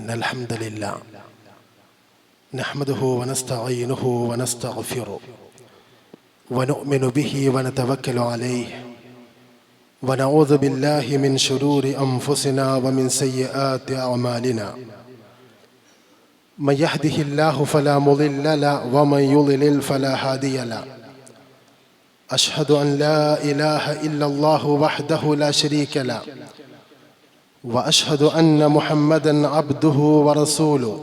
إن الحمد لله نحمده ونستعينه ونستغفره ونؤمن به ونتوكل عليه ونعوذ بالله من شرور أنفسنا ومن سيئات أعمالنا من يهده الله فلا مضل له ومن يضلل فلا هادي له أشهد أن لا إله إلا الله وحده لا شريك له وأشهد أن محمدًا عبده ورسوله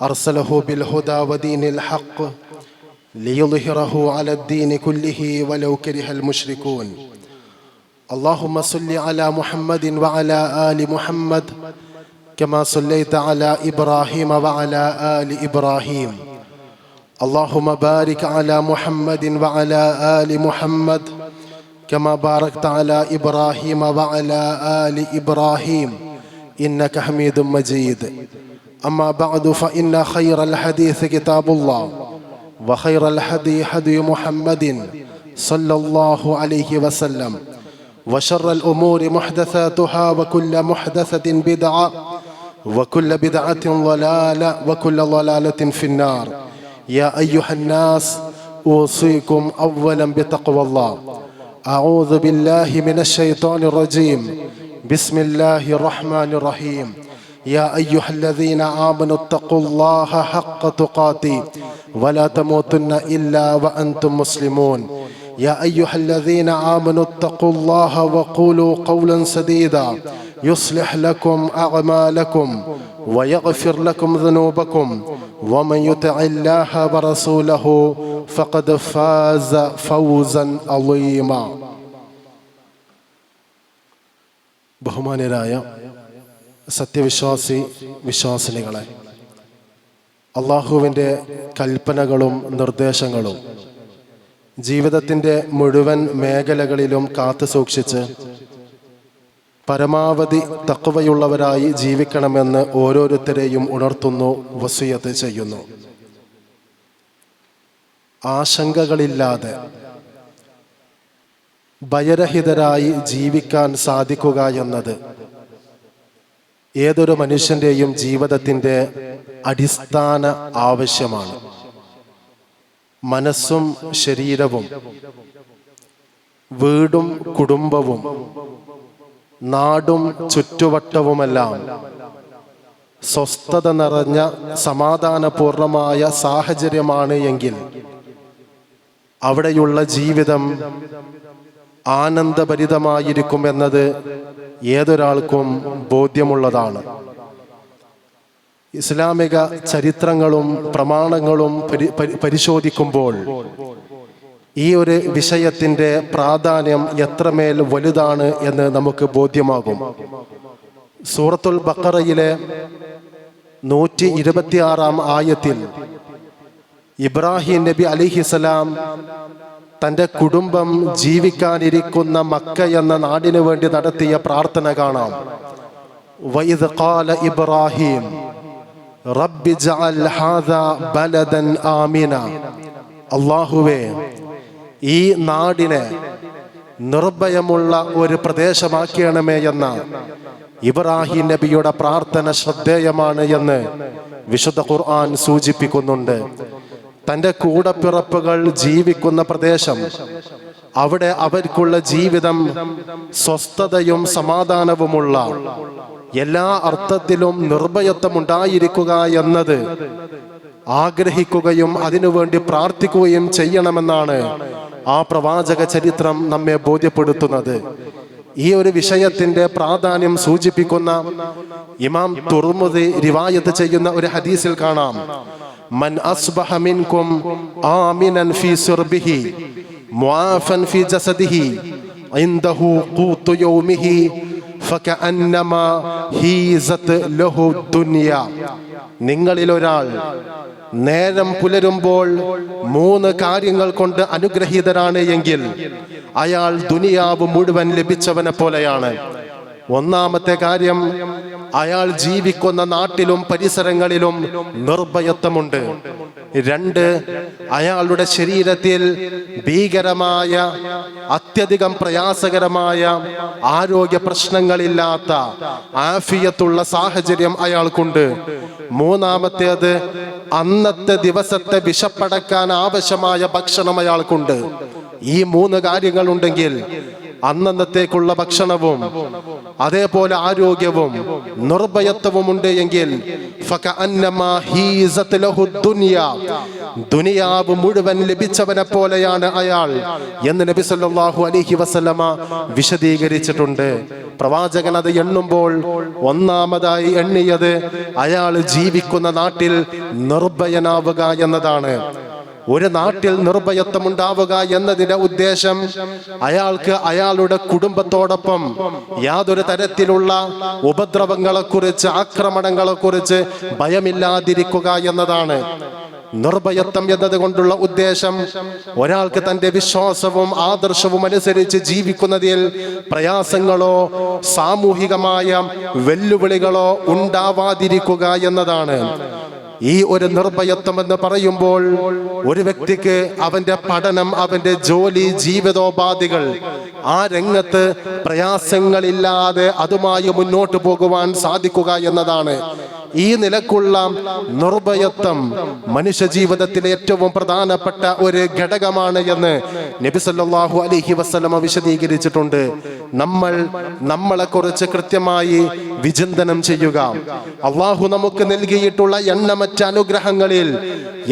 أرسله بالهدى ودين الحق ليظهره على الدين كله ولو كره المشركون. اللهم صل على محمد وعلى آل محمد كما صليت على إبراهيم وعلى آل إبراهيم. اللهم بارك على محمد وعلى آل محمد كما باركت على إبراهيم وعلى آل إبراهيم إنك حميد مجيد. أما بعد فإن خير الحديث كتاب الله وخير الهدي هدي محمد صلى الله عليه وسلم وشر الأمور محدثاتها وكل محدثة بدعة وكل بدعة ضلالة وكل ضلالة في النار. يا أيها الناس أوصيكم أولا بتقوى الله. أعوذ بالله من الشيطان الرجيم. بسم الله الرحمن الرحيم. يا أيها الذين آمنوا اتقوا الله حق تقاته ولا تموتن إلا وأنتم مسلمون. يا أيها الذين آمنوا اتقوا الله وقولوا قولا سديدا يصلح لكم أعمالكم ويغفر لكم ذنوبكم ومن يطع الله ورسوله فقد فاز فوزا عظيما. ബഹുമാന്യരായ സത്യവിശ്വാസി വിശ്വാസിനികളെ, അള്ളാഹുവിൻ്റെ കൽപ്പനകളും നിർദ്ദേശങ്ങളും ജീവിതത്തിൻ്റെ മുഴുവൻ മേഖലകളിലും കാത്തു സൂക്ഷിച്ച് പരമാവധി തഖ്വയുള്ളവരായി ജീവിക്കണമെന്ന് ഓരോരുത്തരെയും ഉണർത്തുന്നു, വസിയത്ത് ചെയ്യുന്നു. ആശങ്കകളില്ലാതെ ഭയരഹിതരായി ജീവിക്കാൻ സാധിക്കുക എന്നത് ഏതൊരു മനുഷ്യൻ്റെയും ജീവിതത്തിൻ്റെ അടിസ്ഥാന ആവശ്യമാണ്. മനസ്സും ശരീരവും വീടും കുടുംബവും നാടും ചുറ്റുവട്ടവുമെല്ലാം സ്വസ്ഥത നിറഞ്ഞ സമാധാനപൂർണമായ സാഹചര്യമാണ് എങ്കിൽ അവിടെയുള്ള ജീവിതം ആനന്ദഭരിതമായിരിക്കുമെന്നത് ഏതൊരാൾക്കും ബോധ്യമുള്ളതാണ്. ഇസ്ലാമിക ചരിത്രങ്ങളും പ്രമാണങ്ങളും പരിശോധിക്കുമ്പോൾ ഈ ഒരു വിഷയത്തിൻ്റെ പ്രാധാന്യം എത്രമേൽ വലുതാണ് എന്ന് നമുക്ക് ബോധ്യമാകും. സൂറത്തുൽ ബഖറയിലെ 126 ആയത്തിൽ ഇബ്രാഹിം നബി അലൈഹിസ്സലാം തൻ്റെ കുടുംബം ജീവിക്കാനിരിക്കുന്ന മക്ക എന്ന നാടിനു വേണ്ടി നടത്തിയ പ്രാർത്ഥന കാണാം. വഇദ് ഖാല ഇബ്രാഹിം റബ്ബി ജഅൽ ഹാദാ ബലദൻ ആമിന. അല്ലാഹുവേ, ഈ നാടിനെ നിർഭയമുള്ള ഒരു പ്രദേശമാക്കണമേ എന്ന ഇബ്രാഹിം നബിയുടെ പ്രാർത്ഥന ശ്രദ്ധേയമാണ് എന്ന് വിശുദ്ധ ഖുർആൻ സൂചിപ്പിക്കുന്നുണ്ട്. തൻ്റെ കൂടപ്പിറപ്പുകൾ ജീവിക്കുന്ന പ്രദേശം, അവിടെ അവർക്കുള്ള ജീവിതം സ്വസ്ഥതയും സമാധാനവുമുള്ള എല്ലാ അർത്ഥത്തിലും നിർഭയത്വമുണ്ടായിരിക്കുക എന്നത് ആഗ്രഹിക്കുകയും അതിനുവേണ്ടി പ്രാർത്ഥിക്കുകയും ചെയ്യണമെന്നാണ് ആ പ്രവാചക ചരിത്രം നമ്മെ ബോധ്യപ്പെടുത്തുന്നത്. ഈ ഒരു വിഷയത്തിന്റെ പ്രാധാന്യം സൂചിപ്പിക്കുന്ന ഇമാം തുർമുദി റിവായത്ത് ചെയ്യുന്ന ഒരു ഹദീസിൽ കാണാം, മൻ അസ്ബഹ മിൻകും ആമിനൻ ഫീ സിർബിഹി മുആഫൻ ഫീ ജസദിഹി ഇൻദഹു ഖൂതു യൗമിഹി ഫകഅന്നമാ ഹീസത് ലഹു ദുനിയ. നിങ്ങളിൽ ഒരാൾ നേരം പുലരുമ്പോൾ 3 കാര്യങ്ങൾ കൊണ്ട് അനുഗ്രഹീതരാണ് എങ്കിൽ അയാൾ ദുനിയാവ് മുഴുവൻ ലഭിച്ചവനെ പോലെയാണ്. ഒന്നാമത്തെ കാര്യം, അയാൾ ജീവിക്കുന്ന നാട്ടിലും പരിസരങ്ങളിലും നിർഭയത്വമുണ്ട്. 2, അയാളുടെ ശരീരത്തിൽ ഭീകരമായ, അത്യധികം പ്രയാസകരമായ ആരോഗ്യ പ്രശ്നങ്ങളില്ലാത്ത ആഫിയത്തുള്ള സാഹചര്യം അയാൾക്കുണ്ട്. 3-ാമത്തേത്, അന്നത്തെ ദിവസത്തെ വിശപ്പടക്കാൻ ആവശ്യമായ ഭക്ഷണം അയാൾക്കുണ്ട്. ഈ 3 കാര്യങ്ങളുണ്ടെങ്കിൽ അന്നത്തേക്കുള്ള ഭക്ഷണവും അതേപോലെ ആരോഗ്യവും നിർഭയത്വവും ഉണ്ട് എങ്കിൽ ദുനിയാവ് മുഴുവൻ ലഭിച്ചവനെ പോലെയാണ് അയാൾ എന്ന് നബി സല്ലല്ലാഹു അലൈഹി വസല്ലമ വിശദീകരിച്ചിട്ടുണ്ട്. പ്രവാചകൻ അത് എണ്ണുമ്പോൾ ഒന്നാമതായി എണ്ണിയത് അയാൾ ജീവിക്കുന്ന നാട്ടിൽ നിർഭയനാവുക എന്നതാണ്. ഒരു നാട്ടിൽ നിർഭയത്വം ഉണ്ടാവുക എന്നതിന്റെ ഉദ്ദേശം അയാൾക്ക് അയാളുടെ കുടുംബത്തോടൊപ്പം യാതൊരു തരത്തിലുള്ള ഉപദ്രവങ്ങളെക്കുറിച്ച്, ആക്രമണങ്ങളെക്കുറിച്ച് ഭയമില്ലാതിരിക്കുക എന്നതാണ്. നിർഭയത്വം എന്നതുകൊണ്ടുള്ള ഉദ്ദേശം ഒരാൾക്ക് തന്റെ വിശ്വാസവും ആദർശവും അനുസരിച്ച് ജീവിക്കുന്നതിൽ പ്രയാസങ്ങളോ സാമൂഹികമായ വെല്ലുവിളികളോ ഉണ്ടാവാതിരിക്കുക എന്നതാണ്. ഈ ഒരു നിർഭയത്വം എന്ന് പറയുമ്പോൾ ഒരു വ്യക്തിക്ക് അവന്റെ പഠനം, അവന്റെ ജോലി, ജീവിതോപാധികൾ, ആ രംഗത്ത് പ്രയാസങ്ങളില്ലാതെ അതുമായി മുന്നോട്ട് പോകുവാൻ സാധിക്കുക എന്നതാണ്. ഈ നിലക്കുള്ള നിർഭയത്വം മനുഷ്യ ജീവിതത്തിലെ ഏറ്റവും പ്രധാനപ്പെട്ട ഒരു ഘടകമാണ് എന്ന് നബി സല്ലല്ലാഹു അലൈഹി വസല്ലമ വിശദീകരിച്ചിട്ടുണ്ട്. നമ്മളെ കുറിച്ച് കൃത്യമായി വിചിന്തനം ചെയ്യുക. അള്ളാഹു നമുക്ക് നൽകിയിട്ടുള്ള എണ്ണമറ്റ അനുഗ്രഹങ്ങളിൽ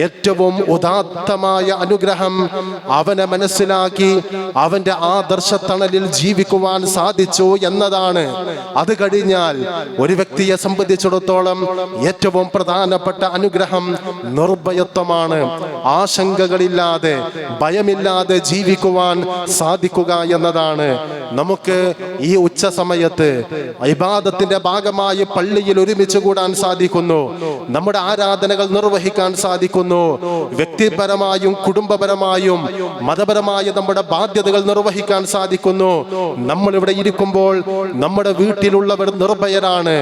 ഏറ്റവും ഉദാത്തമായ അനുഗ്രഹം അവനെ മനസ്സിലാക്കി അവന്റെ ആദർശത്തണലിൽ ജീവിക്കുവാൻ സാധിച്ചു എന്നതാണ്. അത് കഴിഞ്ഞാൽ ഒരു വ്യക്തിയെ സംബന്ധിച്ചിടത്തോളം ഏറ്റവും പ്രധാനപ്പെട്ട അനുഗ്രഹം നിർഭയത്വമാണ്. ആശങ്കകളില്ലാതെ, ഭയമില്ലാതെ ജീവിക്കുവാൻ സാധിക്കുക എന്നതാണ്. നമുക്ക് ഈ ഉച്ച സമയത്ത് ഇബാദത്തിന്റെ ഭാഗമായി പള്ളിയിൽ ഒരുമിച്ച് കൂടാൻ സാധിക്കുന്നു. നമ്മുടെ ആരാധനകൾ നിർവഹിക്കാൻ സാധിക്കുന്നു. വ്യക്തിപരമായും കുടുംബപരമായും മതപരമായ നമ്മുടെ ബാധ്യതകൾ നിർവഹിക്കാൻ സാധിക്കുന്നു. നമ്മൾ ഇവിടെ ഇരിക്കുമ്പോൾ നമ്മുടെ വീട്ടിലുള്ളവർ നിർഭയരാണ്.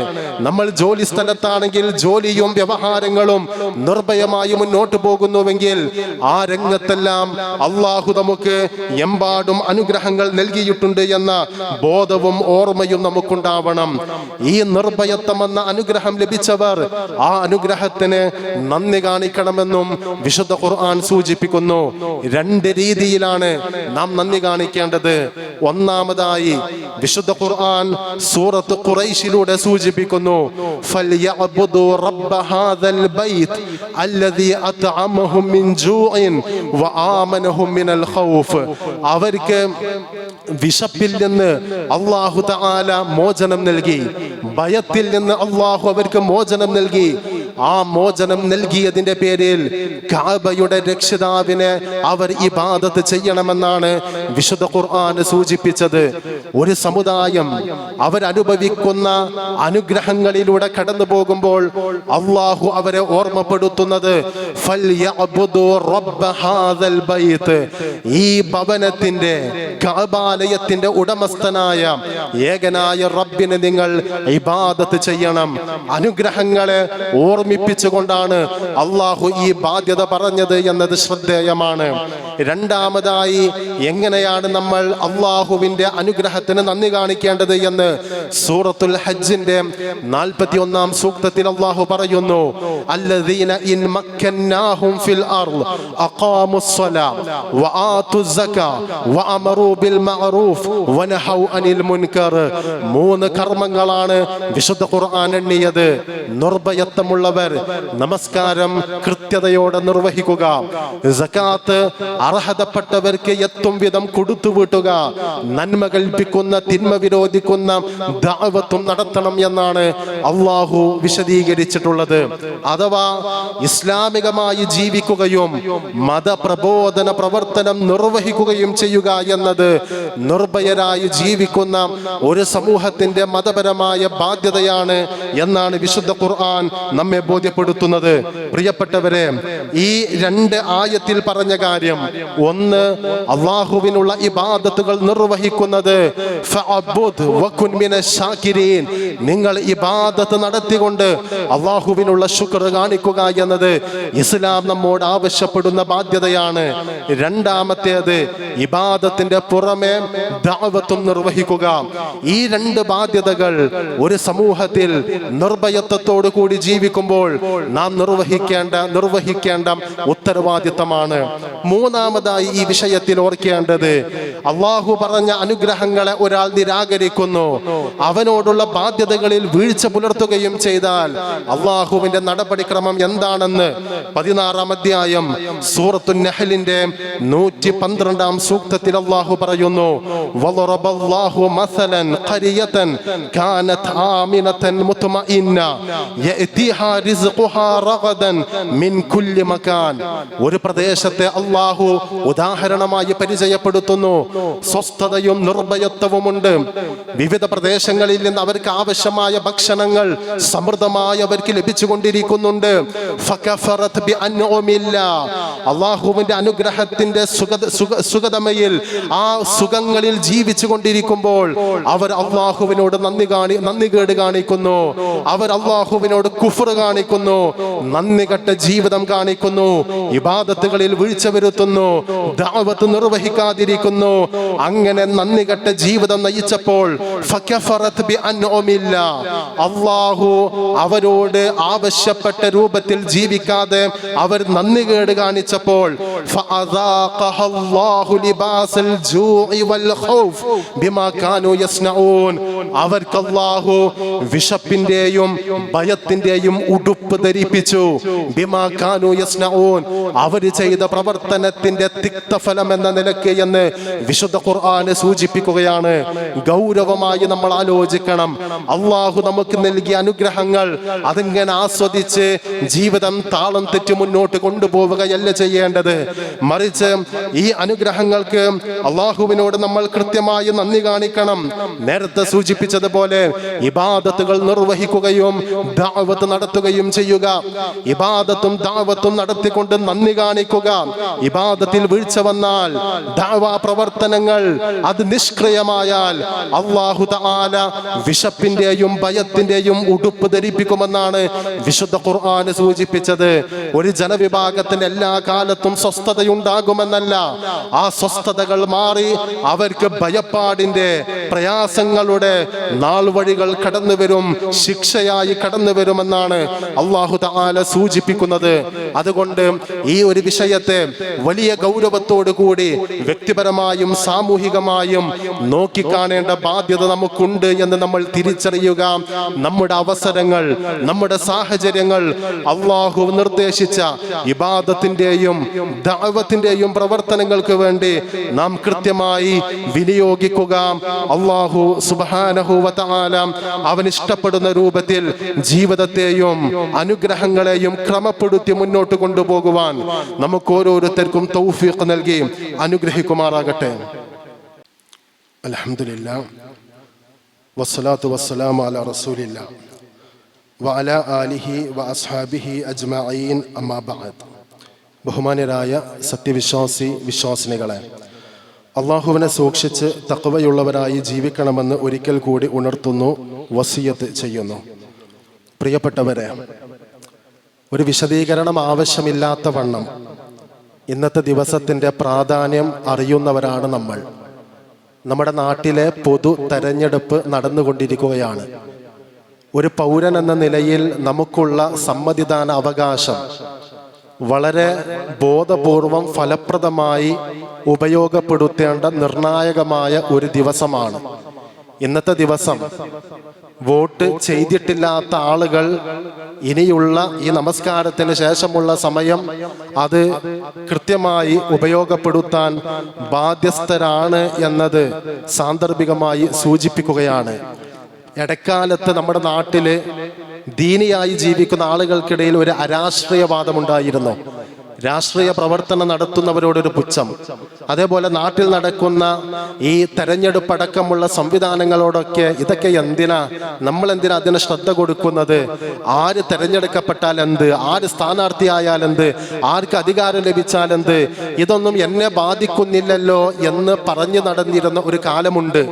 നമ്മൾ ജോലി സ്ഥലത്താണെങ്കിൽ ജോലിയും വ്യവഹാരങ്ങളും നിർഭയമായി മുന്നോട്ട് പോകുന്നുവെങ്കിൽ ആ രംഗത്തെല്ലാം അള്ളാഹു നമുക്ക് എമ്പാടും അനുഗ്രഹങ്ങൾ നൽകിയിട്ടുണ്ട് എന്ന ബോധവും ഓർമ്മയും നമുക്കുണ്ടാവണം. ഈ നിർഭയത്വം എന്ന അനുഗ്രഹം ലഭിച്ചവർ ആ അനുഗ്രഹത്തിന് നന്ദി കാണിക്കണമെന്നും വിശുദ്ധ ഖുർആൻ സൂചിപ്പിക്കുന്നു. 2 രീതിയിലാണ് നാം നന്ദി കാണിക്കേണ്ടത്. ഒന്നാമതായി വിശുദ്ധ ഖുർആൻ സൂറത്ത് ഖുറൈശിലൂടെ സൂചിപ്പിക്കുന്നു, ഫൽയഅബ്ദു റബ്ബ ഹാദൽ ബൈത്ത് അല്ലദീ അത്അമഹും മിൻ ജൂഇൻ വആമനഹും മിനൽ ഖൗഫ്. അവർക്ക് വിശപ്പിൽ നിന്ന് അല്ലാഹു തആല മോചനം നൽകി, ഭയത്തിൽ നിന്ന് അല്ലാഹു അവർക്ക് മോചനം നൽകി. ആ മോചനം നൽകിയതിന്റെ പേരിൽ കഅബയുടെ രക്ഷിതാവിനെ അവർ ഇബാദത്ത് ചെയ്യണമെന്നാണ് വിശുദ്ധ ഖുർആൻ സൂചിപ്പിച്ചത്. ഒരു സമുദായം അവരനുഭവിക്കുന്ന അനുഗ്രഹങ്ങളിലൂടെ കടന്നു പോകുമ്പോൾ അല്ലാഹു അവരെ ഓർമ്മപ്പെടുത്തുന്നത് ഫൽയഅബ്ദു റബ്ബ ഹാദൽ ബൈത്ത്, ഈ ഭവനത്തിന്റെ, കഅബാലയത്തിന്റെ ഉടമസ്ഥനായ ഏകനായ റബ്ബിനെ നിങ്ങൾ ഇബാദത്ത് ചെയ്യണം. അനുഗ്രഹങ്ങളെ ഓർമ്മിപ്പിച്ചുകൊണ്ടാണ് അള്ളാഹു ഈ ബാധ്യത പറഞ്ഞത് എന്നത് ശ്രദ്ധേയമാണ്. രണ്ടാമതായി, എങ്ങനെയാണ് നമ്മൾ അള്ളാഹുവിന്റെ അനുഗ്രഹത്തിന് നന്ദി കാണിക്കേണ്ടത് എന്ന് സൂറത്തുൽ ഹജ്ജിന്റെ 41-ാം സൂക്തത്തിൽ അള്ളാഹു പറയുന്നു, അല്ലദീന ഇൻ മക്കന്നാഹും ഫിൽ അർള് അഖാമുസ്സലാ വആതുസ് സകാ വഅമറൂ ബിൽ മഅറൂഫ് വനഹൗ അനിൽ മുൻകർ. 3 കർമ്മങ്ങളാണ് വിശുദ്ധ ഖുർആൻ എണ്ണിയത്. നിർഭയത്വമുള്ളവർ നമസ്കാരം കൃത്യതയോടെ നിർവഹിക്കുക, സകാത്ത് അർഹതപ്പെട്ടവർക്ക് എത്തും വിധം കൊടുത്തു വീട്ടുക, നന്മ കൽപ്പിക്കുന്ന തിന്മ വിരോധിക്കുന്ന ദഅവത്തും നടത്തണം എന്നാണ് അള്ളാഹു വിശദീകരിച്ചിട്ടുള്ളത്. അഥവാ ഇസ്ലാമികമായി ജീവിക്കുകയും മതപ്രബോധന പ്രവർത്തനം നിർവഹിക്കുകയും ചെയ്യുക എന്നത് നിർഭയരായി ജീവിക്കുന്ന ഒരു സമൂഹത്തിന്റെ മതപരമായ ബാധ്യതയാണ് എന്നാണ് വിശുദ്ധ ഖുർആൻ നമ്മെ ബോധ്യപ്പെടുത്തുന്നത്. പ്രിയപ്പെട്ടവരെ, ഈ 2 ആയത്തിൽ പറഞ്ഞ കാര്യം ഒന്ന്, അള്ളാഹുവിനുള്ള ഇബാദത്തുകൾ നിർവഹിക്കുന്നത്. ഫഅബ്ദുദ് വകുൻ മിനശ് ശാകിരീൻ, നിങ്ങൾ ഇബാദത്ത് നടത്തിക്കൊണ്ട് അള്ളാഹുവിനുള്ള ശുക്ർ കാണിക്കുക എന്നത് ഇസ്ലാം നമ്മോട് ആവശ്യപ്പെടുന്ന ബാധ്യതയാണ്. രണ്ടാമത്തേത്, ഇബാദത്തിന്റെ പുറമെ ദഅവത്തും നിർവഹിക്കുക. ഈ രണ്ട് ബാധ്യതകൾ ഒരു സമൂഹത്തിൽ നിർഭയത്വത്തോടു കൂടി ജീവിക്കുമ്പോൾ നാം നിർവഹിക്കേണ്ട ഉത്തരവാദിത്തമാണ്. മൂന്നാമതായി ഈ വിഷയത്തിൽ ഓർക്കേണ്ടത്, അള്ളാഹു പറഞ്ഞ അനുഗ്രഹങ്ങളെ ഒരാൾ നിരാകരിക്കുന്നു, അവനോടുള്ള ബാധ്യതകളിൽ വീഴ്ച പുലർത്തുകയും ചെയ്താൽ അള്ളാഹുവിന്റെ നടപടിക്രമം എന്താണെന്ന് 16-ാം അധ്യായം സൂറത്തുൻ നഹ്ലിന്റെ 112-ാം സൂക്തത്തിൽ അള്ളാഹു പറയുന്നു. വളറബല്ലാഹു മസലൻ ഖരിയതൻ കാനത് ആമിനതൻ മുത്മഇന്ന യഅതിഹാ റിസ്ഖുഹാ റഗദൻ മിൻ കുല്ലി മകാൻ. ഒരു പ്രദേശത്തെ അള്ളാഹു ഉദാഹരണമായി പരിചയപ്പെടുത്തുന്നു. സ്വസ്ഥതയും നിർഭയത്വവുമുണ്ട്. വിവിധ പ്രദേശങ്ങളിൽ നിന്ന് അവർക്ക് ആവശ്യമായ ഭക്ഷണങ്ങൾ സമൃദ്ധമായി അവർക്ക് ലഭിച്ചുകൊണ്ടിരിക്കുന്നുണ്ട്. ഫകഫറത് ബിഅൻഉമില്ലാ, അള്ളാഹുവിന്റെ അനുഗ്രഹത്തിന്റെ സുഖതമയിൽ ആ സുഖങ്ങളിൽ ജീവിച്ചു കൊണ്ടിരിക്കുമ്പോൾ അവർ അള്ളാഹുവിനോട് നന്ദികേട് കാണിക്കുന്നു. അവർ അള്ളാഹുവിനോട് കുഫ്ർ കാണിക്കുന്നു, നന്ദികെട്ട ജീവിതം കാണിക്കുന്നു, ഇബാദത്തുകളിൽ വീഴ്ച വരുത്തുന്നു, ദഅവത്ത് നിർവഹിക്കാതിരിക്കുന്നു. അങ്ങനെ നന്ദികെട്ട ജീവിതം നയിച്ചപ്പോൾ ഫകഫറത് ബിഅൻഉമില്ലാ, അള്ളാഹു അവരോട് ആവശ്യപ്പെട്ട രൂപത്തിൽ ജീവിക്കാതെ അവർ നന്ദികേട് കാണിച്ചപ്പോൾ ഫഅദാഖഹല്ലാഹു ലിബാസൽ ജൂഇ വൽ ഖൗഫ് ബിമാ കാനൂ യസ്നഊൻ, അവർക്ക് അല്ലാഹു വിശപ്പിന്റെയും ഭയത്തിന്റെയും ഉടുപ്പ് ധരിപ്പിച്ചു. ബിമാ കാനൂ യസ്നഊൻ, അവർ ചെയ്ത പ്രവർത്തനത്തിന്റെ തിക്തഫലം എന്ന നിലയ്ക്ക് എന്ന് വിശുദ്ധ ഖുർആൻ സൂചിപ്പിക്കുകയാണ്. ഗൗരവമായി നമ്മൾ ആലോചിക്കണം. അള്ളാഹു നമുക്ക് നൽകിയ അനുഗ്രഹങ്ങൾ അതിങ്ങനെ ആസ്വദിച്ച് ജീവിതം താളം തെറ്റി മുന്നോട്ട് കൊണ്ടുപോവുകയല്ല ചെയ്യേണ്ടത്. മറിച്ച് ഈ അനുഗ്രഹങ്ങൾക്ക് അള്ളാഹുവിനോട് നമ്മൾ കൃത്യമായി നന്ദി കാണിക്കണം. നേരത്തെ സൂചിപ്പിച്ചതുപോലെ ഇബാദത്തുകൾ നിർവഹിക്കുകയും ദഅവത്ത് നടത്തുകയും ചെയ്യുക. ഇബാദത്തും ദഅവത്തും നടത്തിക്കൊണ്ട് നന്ദി കാണിക്കുക. ഇബാദത്തിൽ വീഴ്ച വന്നാൽ, ദഅവാ പ്രവർത്തനങ്ങൾ അത് നിഷ്ക്രിയമായാൽ അല്ലാഹു തആല വിശപ്പിന്റെയും ഭയത്തിന്റെയും ഉടുപ്പ് ധരിപ്പിക്കുമെന്നാണ് വിശുദ്ധ ഖുർആൻ സൂചിപ്പിച്ചത്. ഒരു ജനവിഭാഗത്തിന് എല്ലാ കാലത്തും സ്വസ്ഥതയുണ്ടാകുമെന്നല്ല. ആ സ്വസ്ഥതകൾ മാറി അവർക്ക് ഭയപ്പാടിന്റെ, പ്രയാസങ്ങളുടെ നാൾ വഴികൾ കടന്നു വരും, ശിക്ഷയായി കടന്നു വരുമെന്നാണ് അല്ലാഹു തആല സൂചിപ്പിക്കുന്നത്. അതുകൊണ്ട് ഈ ഒരു വിഷയത്തെ വലിയ ഗൗരവത്തോടു കൂടി വ്യക്തിപരമായും സാമൂഹികമായും നോക്കിക്കാണേണ്ട ബാധ്യത നമുക്കുണ്ട് എന്ന് നമ്മൾ തിരിച്ചറിയുക. നമ്മുടെ അവസരങ്ങൾ, നമ്മുടെ സാഹചര്യങ്ങൾ അല്ലാഹു നിർദ്ദേശിച്ച ഇബാദത്തിന്റെയും ദഅവത്തിന്റെയും പ്രവർത്തനങ്ങൾക്ക് വേണ്ടി നാം കൃത്യമായി വിനിയോഗിക്കുക. അല്ലാഹു സുബ്ഹാനഹു വ തആല അവൻ ഇഷ്ടപ്പെടുന്ന രൂപത്തിൽ ജീവിതത്തെയും അനുഗ്രഹങ്ങളെയും ക്രമപ്പെടുത്തി മുന്നോട്ട് കൊണ്ടുപോകുവാൻ നമുക്ക് ഓരോരുത്തർക്കും തൗഫീഖ് നൽകി അനുഗ്രഹിക്കുമാറാകട്ടെ. അൽഹംദുലില്ലാഹ് വസ്സലാത്തു വസ്സലാമു അലാ റസൂലില്ലാഹ് വഅലാ ആലിഹി വഅസ്ഹാബിഹി അജ്മഈൻ അമ്മാ ബഅദ്. ബഹുമാന്യരായ വിശ്വാസിനികളെ, അള്ളാഹുവിനെ സൂക്ഷിച്ച് തഖ്വയുള്ളവരായി ജീവിക്കണമെന്ന് ഒരിക്കൽ കൂടി ഉണർത്തുന്നു, വസിയത്ത് ചെയ്യുന്നു. പ്രിയപ്പെട്ടവരെ, ഒരു വിശദീകരണം ആവശ്യമില്ലാത്ത വണ്ണം ഇന്നത്തെ ദിവസത്തിൻ്റെ പ്രാധാന്യം അറിയുന്നവരാണ് നമ്മൾ. നമ്മുടെ നാട്ടിലെ പൊതു തെരഞ്ഞെടുപ്പ് നടന്നുകൊണ്ടിരിക്കുകയാണ്. ഒരു പൗരൻ എന്ന നിലയിൽ നമുക്കുള്ള സമ്മതിദാന അവകാശം വളരെ ബോധപൂർവം ഫലപ്രദമായി ഉപയോഗപ്പെടുത്തേണ്ട നിർണായകമായ ഒരു ദിവസമാണ് ഇന്നത്തെ ദിവസം. വോട്ട് ചെയ്തിട്ടില്ലാത്ത ആളുകൾ ഇനിയുള്ള ഈ നമസ്കാരത്തിന് ശേഷമുള്ള സമയം അത് കൃത്യമായി ഉപയോഗപ്പെടുത്താൻ ബാധ്യസ്ഥരാണ് എന്നത് സാന്ദർഭികമായി സൂചിപ്പിക്കുകയാണ്. ഇടക്കാലത്ത് നമ്മുടെ നാട്ടില് ദീനിയായി ജീവിക്കുന്ന ആളുകൾക്കിടയിൽ ഒരു അരാഷ്ട്രീയവാദമുണ്ടായിരുന്നു. രാഷ്ട്രീയ പ്രവർത്തനം നടത്തുന്നവരോടൊരു പുച്ഛം, അതേപോലെ നാട്ടിൽ നടക്കുന്ന ഈ തെരഞ്ഞെടുപ്പടക്കമുള്ള സംവിധാനങ്ങളോടൊക്കെ ഇതൊക്കെ എന്തിനാ, നമ്മൾ എന്തിനാ അതിന് ശ്രദ്ധ കൊടുക്കുന്നത്, ആര് തെരഞ്ഞെടുക്കപ്പെട്ടാൽ എന്ത്, ആര് സ്ഥാനാർത്ഥിയായാൽ എന്ത്, ആർക്ക് അധികാരം ലഭിച്ചാൽ എന്ത്, ഇതൊന്നും എന്നെ ബാധിക്കുന്നില്ലല്ലോ എന്ന് പറഞ്ഞു നടന്നിരുന്ന ഒരു കാലമുണ്ട്.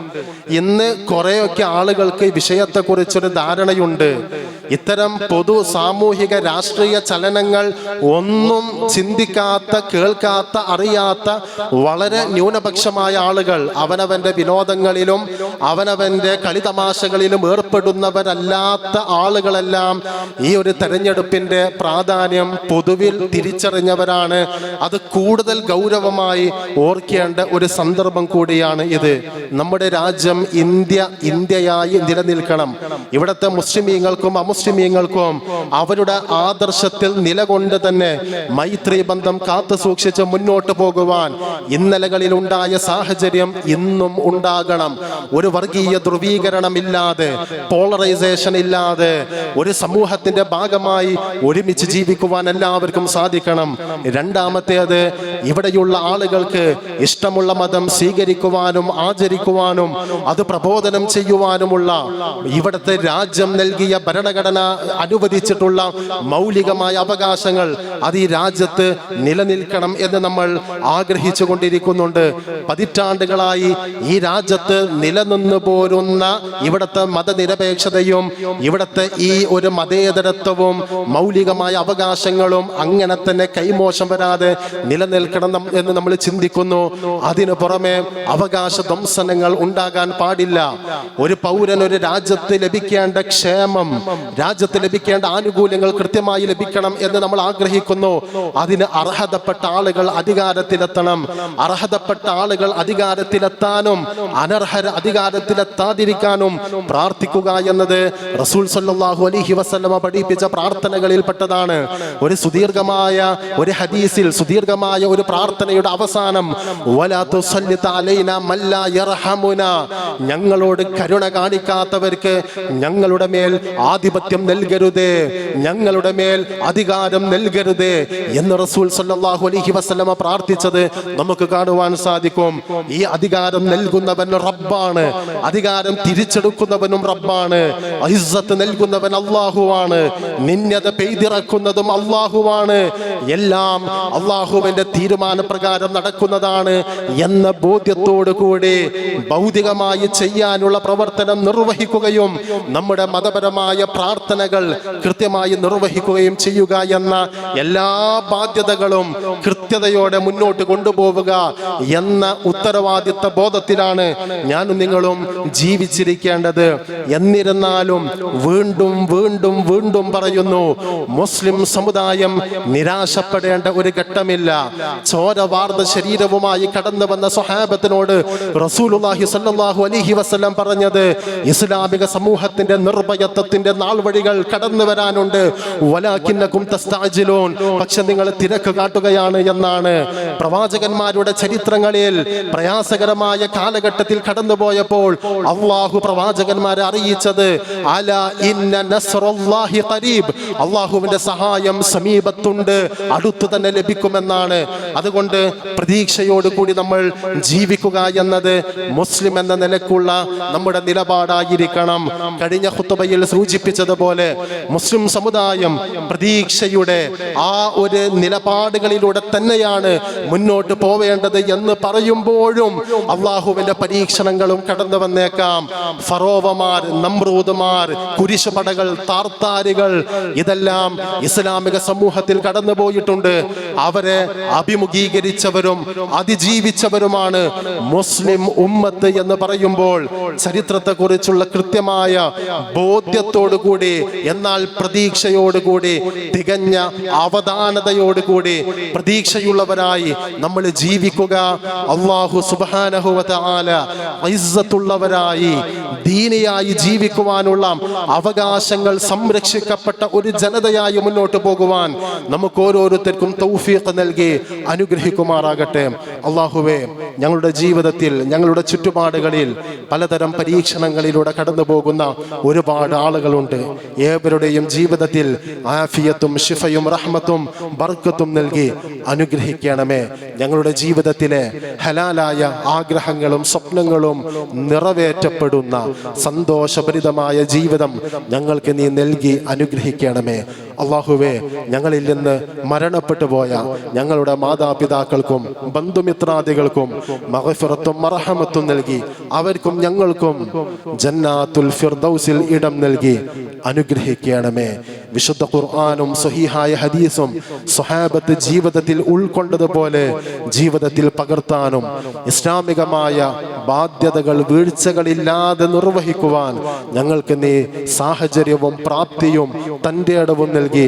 ഇന്ന് കുറേയൊക്കെ ആളുകൾക്ക് ഈ വിഷയത്തെക്കുറിച്ചൊരു ധാരണയുണ്ട്. ഇത്തരം പൊതു സാമൂഹിക രാഷ്ട്രീയ ചലനങ്ങൾ ഒന്നും ചിന്തിക്കാത്ത, കേൾക്കാത്ത, അറിയാത്ത വളരെ ന്യൂനപക്ഷമായ ആളുകൾ, അവനവന്റെ വിനോദങ്ങളിലും അവനവന്റെ കളിതമാശകളിലും ഏർപ്പെടുന്നവരല്ലാത്ത ആളുകളെല്ലാം ഈ ഒരു തെരഞ്ഞെടുപ്പിന്റെ പ്രാധാന്യം പൊതുവിൽ തിരിച്ചറിഞ്ഞവരാണ്. അത് കൂടുതൽ ഗൗരവമായി ഓർക്കേണ്ട ഒരു സന്ദർഭം കൂടിയാണ് ഇത്. നമ്മുടെ രാജ്യം ഇന്ത്യയായി നിലനിൽക്കണം. ഇവിടുത്തെ മുസ്ലിമീങ്ങൾക്കും അമുസ്ലിമീങ്ങൾക്കും അവരുടെ ആദർശത്തിൽ നിലകൊണ്ട് തന്നെ മൈത്രി ബന്ധം കാത്തു സൂക്ഷിച്ച് മുന്നോട്ട് പോകുവാൻ ഇന്നലകളിൽ ഉണ്ടായ സാഹചര്യം ഇന്നും ഉണ്ടാകണം. ഒരു വർഗീയ ധ്രുവീകരണം ഇല്ലാതെ, പോളറൈസേഷൻ ഇല്ലാതെ ഒരു സമൂഹത്തിന്റെ ഭാഗമായി ഒരുമിച്ച് ജീവിക്കുവാൻ എല്ലാവർക്കും സാധിക്കണം. രണ്ടാമത്തേത്, ഇവിടെയുള്ള ആളുകൾക്ക് ഇഷ്ടമുള്ള മതം സ്വീകരിക്കുവാനും ആചരിക്കുവാനും അത് പ്രബോധനം ചെയ്യുവാനുമുള്ള ഇവിടുത്തെ രാജ്യം നൽകിയ ഭരണഘടന അനുവദിച്ചിട്ടുള്ള മൗലികമായ അവകാശങ്ങൾ അത് ഈ രാജ്യത്ത് നിലനിൽക്കണം എന്ന് നമ്മൾ ആഗ്രഹിച്ചു കൊണ്ടിരിക്കുന്നുണ്ട്. പതിറ്റാണ്ടുകളായി ഈ രാജ്യത്ത് നിലനിന്നു പോരുന്ന ഇവിടുത്തെ മതനിരപേക്ഷതയും ഇവിടുത്തെ ഈ ഒരു മതേതരത്വവും മൗലികമായ അവകാശങ്ങളും അങ്ങനെ തന്നെ കൈമോശം വരാതെ നിലനിൽക്കണം എന്ന് നമ്മൾ ചിന്തിക്കുന്നു. അതിനു പുറമെ അവകാശ ധ്വംസനങ്ങൾ ഉണ്ടാകാൻ പാടില്ല. ഒരു പൗരൻ ഒരു രാജ്യത്ത് ലഭിക്കേണ്ട ക്ഷേമം, രാജ്യത്ത് ലഭിക്കേണ്ട ആനുകൂല്യങ്ങൾ കൃത്യമായി ലഭിക്കണം എന്ന് നമ്മൾ ആഗ്രഹിക്കുന്നു. അതിന് അർഹതപ്പെട്ട ആളുകൾ അധികാരത്തിലെത്തണം. അർഹതപ്പെട്ട ആളുകൾ അധികാരത്തിലെത്താനും അനർഹർ അധികാരത്തിലെത്താതിരിക്കാനും പ്രാർത്ഥിക്കുക എന്നത് റസൂൽ സല്ലല്ലാഹു അലൈഹി വസല്ലമ പഠിപ്പിച്ച പ്രാർത്ഥനകളിൽപ്പെട്ടതാണ്. ഒരു സുദീർഘമായ ഒരു ഹദീസിൽ സുദീർഘമായ ഒരു പ്രാർത്ഥനയുടെ അവസാനം, വലാ തുസല്ലിത് അലൈനാ മല്ലാ യർഹമുനാ, ഞങ്ങളോട് കരുണ കാണിക്കാത്തവർക്ക് ഞങ്ങളുടെ മേൽ ആധിപത്യം നൽകരുതേ, ഞങ്ങളുടെ മേൽ അധികാരം നൽകരുതേ എന്ന് റസൂൽ സല്ലല്ലാഹു അലൈഹി വസല്ലമ പ്രാർത്ഥിച്ചത് നമുക്ക് കാണുവാൻ സാധിക്കും. ഈ അധികാരം നൽകുന്നവൻ റബ്ബാണ്, അധികാരം തിരിച്ചെടുക്കുന്നവനും റബ്ബാണ്, ഇസ്സത്ത് നൽകുന്നവൻ അല്ലാഹുവാണ്, നിന്യത പെയ്തിറക്കുന്നതും അല്ലാഹുവാണ്, എല്ലാം അല്ലാഹുവിന്റെ തീരുമാനപ്രകാരം നടക്കുന്നതാണ് എന്ന ബോധ്യത്തോടു കൂടി ഭൗതികമായി ചെയ്യാനുള്ള പ്രവർത്തനം നിർവഹിക്കുകയും നമ്മുടെ മതപരമായ പ്രാർത്ഥനകൾ കൃത്യമായി നിർവഹിക്കുകയും ചെയ്യുക എന്ന എല്ലാ ബാധ്യതകളും കൃത്യതയോടെ മുന്നോട്ട് കൊണ്ടുപോവുക എന്ന ഉത്തരവാദിത്ത ബോധത്തിലാണ് ഞാനും നിങ്ങളും ജീവിച്ചിരിക്കേണ്ടത്. എന്നിരുന്നാലും വീണ്ടും വീണ്ടും വീണ്ടും പറയുന്നു, മുസ്ലിം സമുദായം നിരാശപ്പെടേണ്ട ഒരു ഘട്ടമില്ല. ചോരവാർന്ന ശരീരവുമായി കടന്നു വന്ന സ്വഹാബത്തിനോട് റസൂലുള്ളാഹി സ്വല്ലല്ലാഹു അലൈഹി വസല്ലം പറഞ്ഞത്, ഇസ്ലാമിക സമൂഹത്തിന്റെ നിർഭയത്വത്തിന്റെ നാൾവഴികൾ കടന്നു വരാനുണ്ട്, വലാകിന്നകും തസ്തഅജിലൂൻ, പക്ഷെ നിങ്ങൾ തിരക്ക് കാട്ടുകയാണ് എന്നാണ്. പ്രവാചകന്മാരുടെ ചരിത്രങ്ങളിൽ പ്രയാസകരമായ കാലഘട്ടത്തിൽ കടന്നുപോയപ്പോൾ അല്ലാഹു പ്രവാചകന്മാരെ അറിയിച്ചത്, അലാ ഇന്ന നസ്റുല്ലാഹി ഖരീബ്, അല്ലാഹുവിന്റെ സഹായം സമീപത്തുണ്ട്, അടുത്തു തന്നെ ലഭിക്കുമെന്നാണ്. അതുകൊണ്ട് പ്രതീക്ഷയോടുകൂടി നമ്മൾ ജീവിക്കുക എന്നത് മുസ്ലിം എന്ന നിലക്കുള്ള നമ്മുടെ നിലപാടായിരിക്കണം. കഴിഞ്ഞ ഖുത്ബയിൽ സൂചിപ്പിച്ചതുപോലെ മുസ്ലിം സമുദായം പ്രതീക്ഷയുടെ ആ ഒരു നിലപാടുകളിലൂടെ തന്നെയാണ് മുന്നോട്ട് പോവേണ്ടത് എന്ന് പറയുമ്പോഴും അള്ളാഹുവിന്റെ പരീക്ഷണങ്ങളും കടന്നു വന്നേക്കാം. ഫറോവമാർ, നമ്രൂദുമാർ, കുരിശുപടകൾ, താർത്താരികൾ, ഇതെല്ലാം ഇസ്ലാമിക സമൂഹത്തിൽ കടന്നുപോയിട്ടുണ്ട്. അവരെ അഭിമുഖീകരിച്ചവരും അതിജീവിച്ചവരുമാണ് മുസ്ലിം ഉമ്മത്ത് എന്ന് പറയുമ്പോൾ ചരിത്രത്തെക്കുറിച്ചുള്ള കൃത്യമായ ബോധ്യത്തോടുകൂടി, എന്നാൽ പ്രതീക്ഷയോടുകൂടി, തികഞ്ഞ അവധാനതയോടുകൂടി പ്രതീക്ഷയുള്ളവരായി നമ്മൾ ജീവിക്കുക. അല്ലാഹു സുബ്ഹാനഹു വ തആല ഇസ്സത്തുള്ളവരായി ദീനിയായി ജീവിക്കുവാനുള്ള അവകാശങ്ങൾ സംരക്ഷിക്കപ്പെട്ട ഒരു ജനതയായി മുന്നോട്ട് പോകുവാൻ നമുക്ക് ഓരോരുത്തർക്കും തൗഫീഖ് നൽകി അനുഗ്രഹിക്കുമാറാകട്ടെ. അല്ലാഹുവേ, ഞങ്ങളുടെ ജീവിതത്തിൽ, ഞങ്ങളുടെ ചുറ്റുപാടുകളിൽ പലതരം പരീക്ഷണങ്ങളിലൂടെ കടന്നു പോകുന്ന ഒരുപാട് ആളുകളുണ്ട്. ഏവരുടെയും ജീവിതത്തിൽ ആഫിയത്തും ശിഫയും റഹ്മത്തും ബർക്കത്തും നൽകി അനുഗ്രഹിക്കണമേ. ഞങ്ങളുടെ ജീവിതത്തിലെ ഹലാലായ ആഗ്രഹങ്ങളും സ്വപ്നങ്ങളും നിറവേറ്റപ്പെടുന്ന സന്തോഷഭരിതമായ ജീവിതം ഞങ്ങൾക്ക് നീ നൽകി അനുഗ്രഹിക്കണമേ. അള്ളാഹുവേ, ഞങ്ങളിൽ നിന്ന് മരണപ്പെട്ടു പോയ ഞങ്ങളുടെ മാതാപിതാക്കൾക്കും ബന്ധുമിത്രാദികൾക്കും മഗ്ഫിറത്തും മർഹമത്തും നൽകി അവർക്കും ഞങ്ങൾക്കും ജന്നാത്തുൽ ഫിർദൗസിൽ ഇടം നൽകി അനുഗ്രഹിക്കണമേ. വിശുദ്ധ ഖുർആനും സ്വഹീഹായ ഹദീസും സ്വഹാബത്ത് ജീവിതത്തിൽ ഉൾക്കൊണ്ടതുപോലെ ജീവിതത്തിൽ പകർത്താനും ഇസ്ലാമികമായ ബാധ്യതകൾ വീഴ്ചകളില്ലാതെ നിർവഹിക്കുവാൻ ഞങ്ങൾക്ക് നീ സാഹചര്യവും പ്രാപ്തിയും തൻ്റെ ഇടവും നൽകി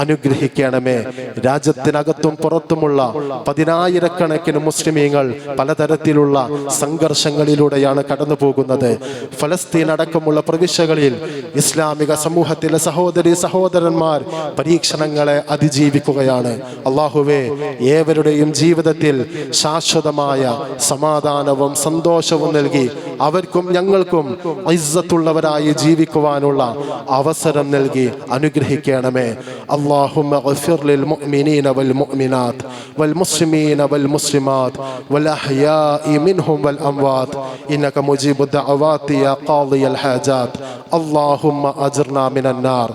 അനുഗ്രഹിക്കണമേ. രാജ്യത്തിനകത്തും പുറത്തുമുള്ള പതിനായിരക്കണക്കിന് മുസ്ലിമീങ്ങൾ പലതരത്തിലുള്ള സംഘർഷങ്ങളിലൂടെയാണ് കടന്നു പോകുന്നത്. ഫലസ്തീൻ അടക്കമുള്ള പ്രവിശ്യകളിൽ ഇസ്ലാമിക സമൂഹത്തിലെ സഹോദരന്മാർ പരീക്ഷണങ്ങളെ അതിജീവിക്കുകയാണ്. അള്ളാഹുവേ, ഏവരുടെയും ജീവിതത്തിൽ ശാശ്വതമായ സമാധാനവും സന്തോഷവും നൽകി അവർക്കും ഞങ്ങൾക്കും ഇസ്സത്തുള്ളവരായി ജീവിക്കുവാനുള്ള അവസരം നൽകി അനുഗ്രഹിക്കണമേ. اللهم اغفر للمؤمنين والمؤمنات والمسلمين والمسلمات والأحياء منهم والأموات إنك مجيب الدعوات يا قاضي الحاجات. اللهم أجرنا من النار.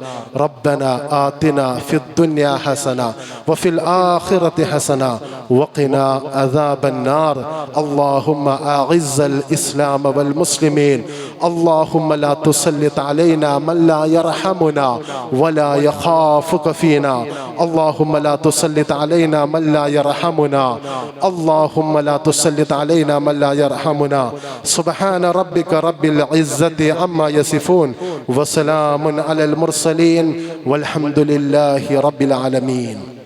ربنا آتنا في الدنيا حسنة وفي الآخرة حسنة وقنا عذاب النار. اللهم أعز الإسلام والمسلمين. اللهم لا تسلط علينا من لا يرحمنا ولا يخافك فينا. اللهم لا تسلط علينا من لا يرحمنا. اللهم لا تسلط علينا من لا يرحمنا. سبحان ربك رب العزة عما يصفون وسلام على المرسلين والحمد لله رب العالمين.